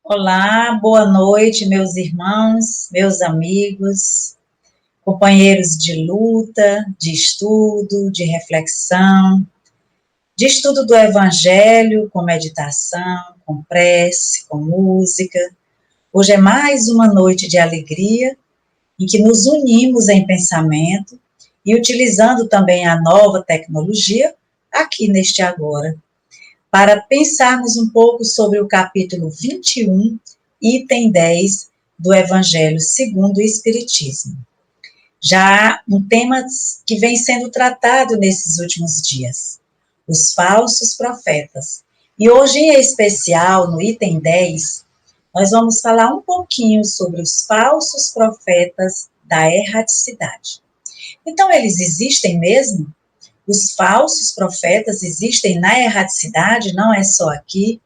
Olá, boa noite, meus irmãos, meus amigos, companheiros de luta, de estudo do Evangelho, com meditação, com prece, com música. Hoje é mais uma noite de alegria, em que nos unimos em pensamento e utilizando também a nova tecnologia, aqui neste agora, para pensarmos um pouco sobre o capítulo 21, item 10 do Evangelho segundo o Espiritismo. Já um tema que vem sendo tratado nesses últimos dias, os falsos profetas. E hoje, em especial, no item 10, nós vamos falar um pouquinho sobre os falsos profetas da erraticidade. Então, eles existem mesmo? Os falsos profetas existem na erraticidade, não é só aqui.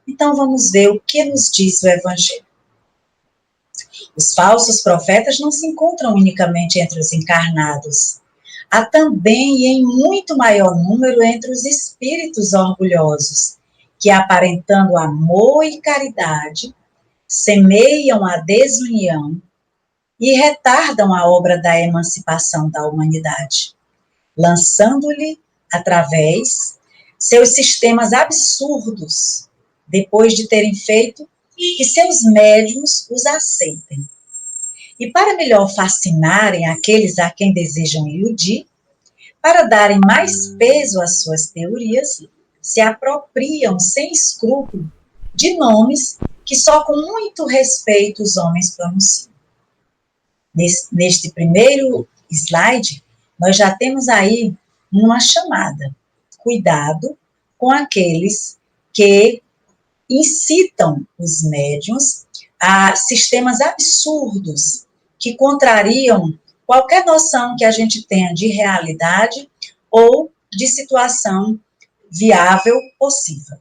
Então vamos ver o que nos diz o Evangelho. Os falsos profetas não se encontram unicamente entre os encarnados. Há também e em muito maior número entre os espíritos orgulhosos, que aparentando amor e caridade, semeiam a desunião e retardam a obra da emancipação da humanidade, lançando-lhe, através, seus sistemas absurdos, depois de terem feito que seus médiuns os aceitem. E para melhor fascinarem aqueles a quem desejam iludir, para darem mais peso às suas teorias, se apropriam sem escrúpulo de nomes que só com muito respeito os homens pronunciam. Neste primeiro slide, nós já temos aí uma chamada. Cuidado com aqueles que incitam os médiuns a sistemas absurdos que contrariam qualquer noção que a gente tenha de realidade ou de situação viável possível.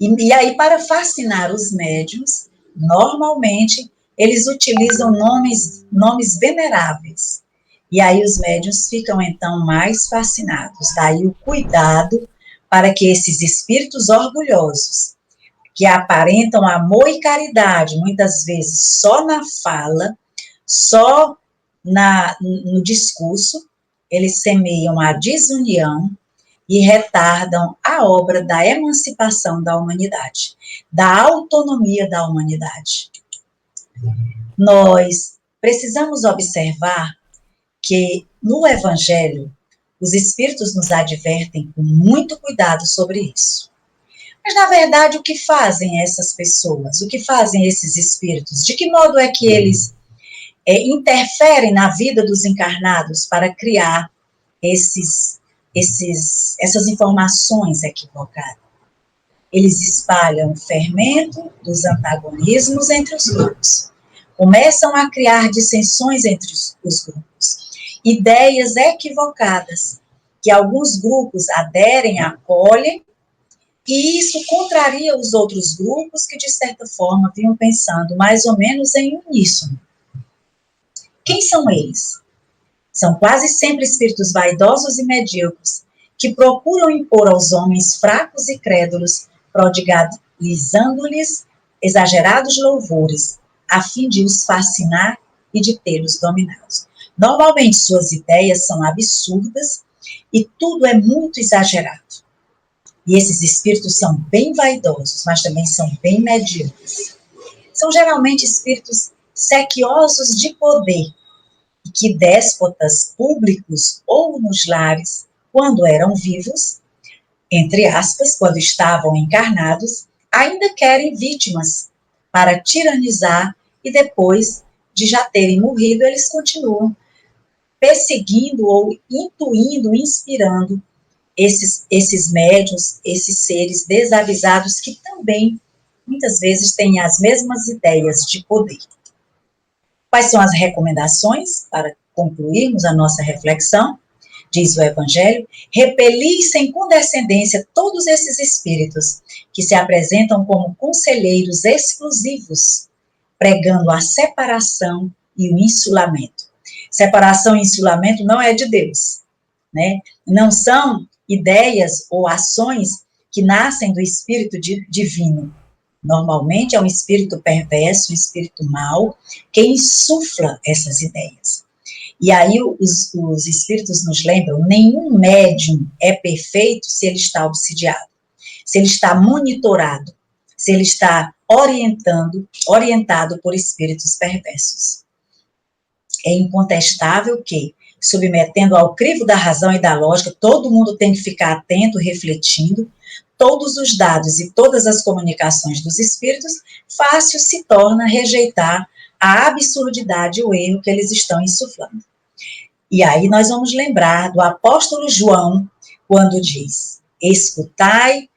E aí, para fascinar os médiuns, normalmente, eles utilizam nomes veneráveis. E aí os médiuns ficam, então, mais fascinados. Daí o cuidado para que esses espíritos orgulhosos, que aparentam amor e caridade, muitas vezes só na fala, só no discurso, eles semeiam a desunião e retardam a obra da emancipação da humanidade, da autonomia da humanidade. Nós precisamos observar que no Evangelho os Espíritos nos advertem com muito cuidado sobre isso. Mas, na verdade, o que fazem essas pessoas? O que fazem esses Espíritos? De que modo é que eles interferem na vida dos encarnados para criar essas informações equivocadas? Eles espalham o fermento dos antagonismos entre os grupos. Começam a criar dissensões entre os grupos. Ideias equivocadas que alguns grupos aderem, acolhem, e isso contraria os outros grupos que, de certa forma, vinham pensando mais ou menos em uníssono. Quem são eles? São quase sempre espíritos vaidosos e medíocres, que procuram impor aos homens fracos e crédulos, prodigalizando-lhes exagerados louvores, a fim de os fascinar e de tê-los dominados. Normalmente, suas ideias são absurdas e tudo é muito exagerado. E esses espíritos são bem vaidosos, mas também são bem medíocres. São geralmente espíritos sequiosos de poder, e que déspotas públicos ou nos lares, quando eram vivos, entre aspas, quando estavam encarnados, ainda querem vítimas para tiranizar e depois de já terem morrido, eles continuam perseguindo ou intuindo, inspirando esses médiuns, esses seres desavisados que também, muitas vezes, têm as mesmas ideias de poder. Quais são as recomendações para concluirmos a nossa reflexão? Diz o Evangelho: repeli sem condescendência todos esses espíritos que se apresentam como conselheiros exclusivos, pregando a separação e o insulamento. Separação e insulamento não é de Deus, né? Não são ideias ou ações que nascem do Espírito divino, Normalmente é um espírito perverso, um espírito mau, que insufla essas ideias. E aí os espíritos nos lembram, nenhum médium é perfeito se ele está obsidiado, se ele está monitorado, se ele está orientado por espíritos perversos. É incontestável que, submetendo ao crivo da razão e da lógica, todo mundo tem que ficar atento, refletindo, todos os dados e todas as comunicações dos espíritos, fácil se torna rejeitar a absurdidade e o erro que eles estão insuflando. E aí nós vamos lembrar do apóstolo João, quando diz: escutai,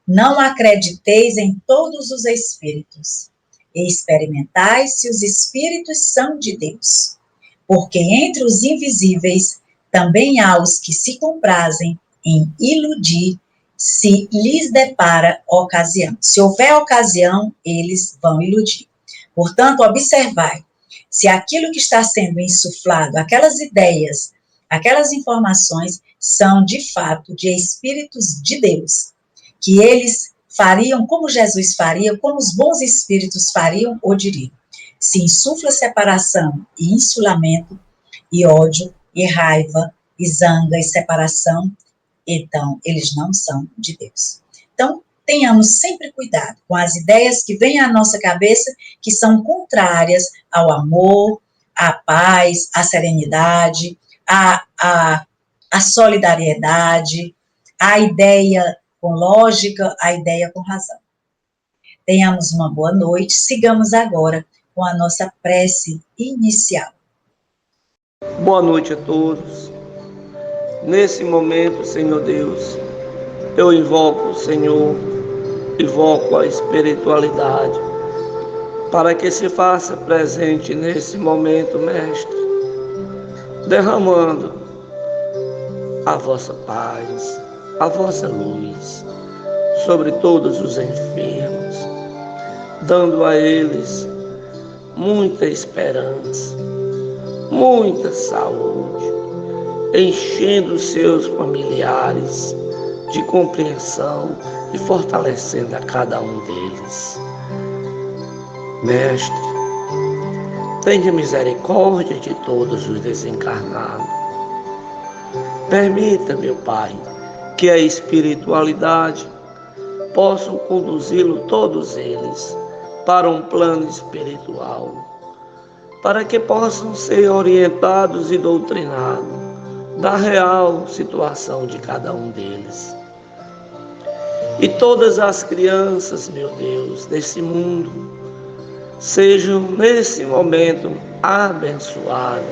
não acrediteis em todos os espíritos, e experimentai se os espíritos são de Deus. Porque entre os invisíveis também há os que se comprazem em iludir, se lhes depara ocasião. Se houver ocasião, eles vão iludir. Portanto, observai se aquilo que está sendo insuflado, aquelas ideias, aquelas informações, são de fato de espíritos de Deus, que eles fariam como Jesus faria, como os bons espíritos fariam ou diriam. Se insufla separação e insulamento, e ódio, e raiva, e zanga, e separação, então eles não são de Deus. Então, tenhamos sempre cuidado com as ideias que vêm à nossa cabeça, que são contrárias ao amor, à paz, à serenidade, à solidariedade, à ideia com lógica, à ideia com razão. Tenhamos uma boa noite, sigamos agora com a nossa prece inicial. Boa noite a todos. Nesse momento, Senhor Deus, eu invoco o Senhor, invoco a espiritualidade, para que se faça presente nesse momento, Mestre, derramando a vossa paz, a vossa luz sobre todos os enfermos, dando a eles muita esperança, muita saúde, enchendo seus familiares de compreensão e fortalecendo a cada um deles. Mestre, tenha misericórdia de todos os desencarnados. Permita, meu Pai, que a espiritualidade possam conduzi-lo todos eles para um plano espiritual, para que possam ser orientados e doutrinados da real situação de cada um deles. E todas as crianças, meu Deus, desse mundo, sejam nesse momento abençoadas,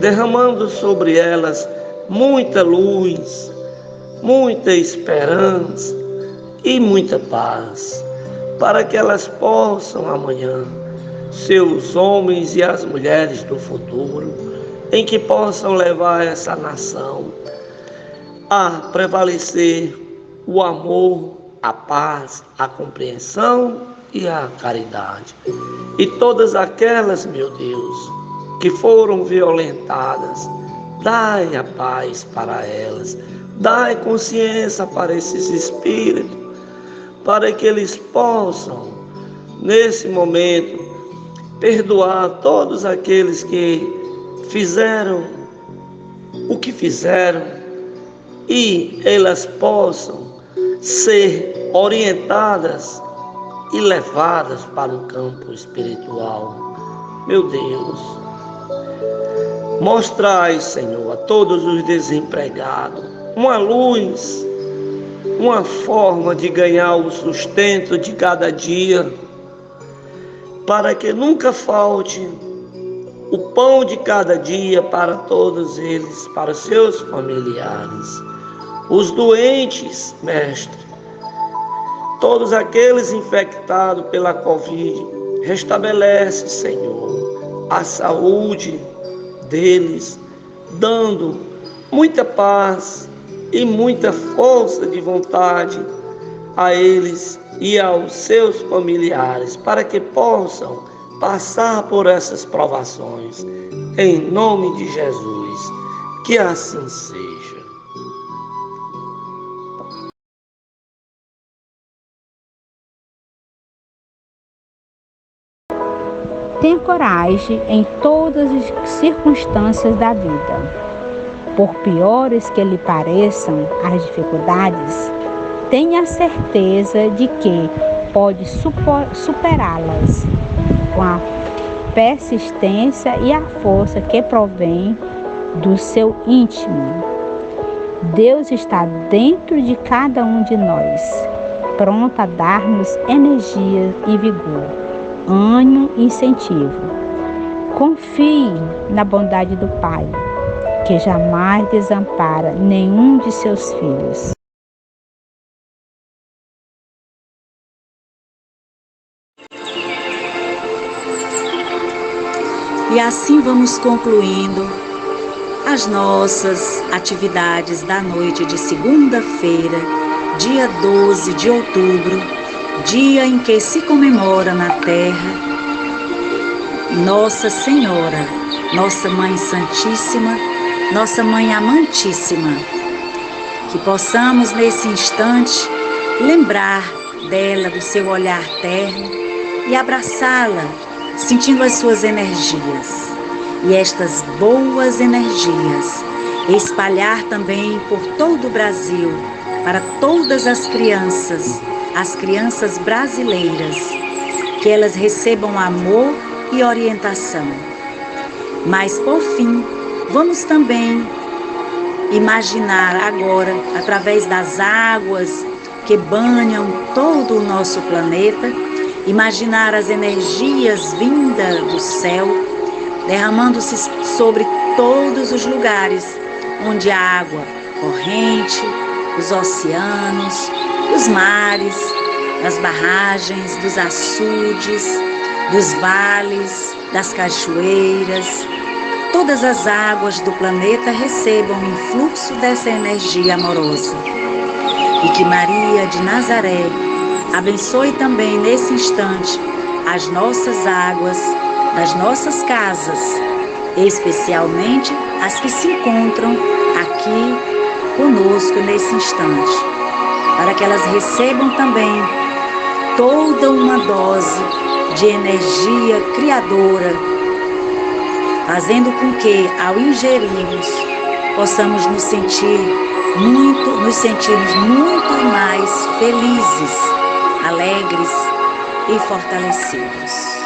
derramando sobre elas muita luz, muita esperança e muita paz, para que elas possam amanhã ser os homens e as mulheres do futuro, em que possam levar essa nação a prevalecer o amor, a paz, a compreensão e a caridade. E todas aquelas, meu Deus, que foram violentadas, dai a paz para elas, dai consciência para esses espíritos, para que eles possam, nesse momento, perdoar todos aqueles que fizeram o que fizeram e elas possam ser orientadas e levadas para o campo espiritual. Meu Deus, mostrai, Senhor, a todos os desempregados uma luz, uma forma de ganhar o sustento de cada dia, para que nunca falte o pão de cada dia para todos eles, para seus familiares. Os doentes, Mestre, todos aqueles infectados pela Covid, restabelece, Senhor, a saúde deles, dando muita paz e muita força de vontade a eles e aos seus familiares, para que possam passar por essas provações. Em nome de Jesus, que assim seja. Tenha coragem em todas as circunstâncias da vida. Por piores que lhe pareçam as dificuldades, tenha a certeza de que pode superá-las com a persistência e a força que provém do seu íntimo. Deus está dentro de cada um de nós, pronto a dar-nos energia e vigor, ânimo e incentivo. Confie na bondade do Pai, que jamais desampara nenhum de seus filhos. E assim vamos concluindo as nossas atividades da noite de segunda-feira, dia 12 de outubro, dia em que se comemora na terra Nossa Senhora, Nossa Mãe Santíssima, Nossa Mãe Amantíssima. Que possamos nesse instante lembrar dela, do seu olhar terno e abraçá-la, sentindo as suas energias. E estas boas energias espalhar também por todo o Brasil, para todas as crianças brasileiras, que elas recebam amor e orientação. Mas, por fim, vamos também imaginar agora, através das águas que banham todo o nosso planeta, imaginar as energias vindas do céu, derramando-se sobre todos os lugares onde a água corrente, os oceanos, os mares, as barragens, dos açudes, dos vales, das cachoeiras, todas as águas do planeta recebam o influxo dessa energia amorosa. E que Maria de Nazaré abençoe também nesse instante as nossas águas das nossas casas, especialmente as que se encontram aqui conosco nesse instante, para que elas recebam também toda uma dose de energia criadora, fazendo com que, ao ingerirmos, possamos nos sentirmos muito mais felizes, alegres e fortalecidos.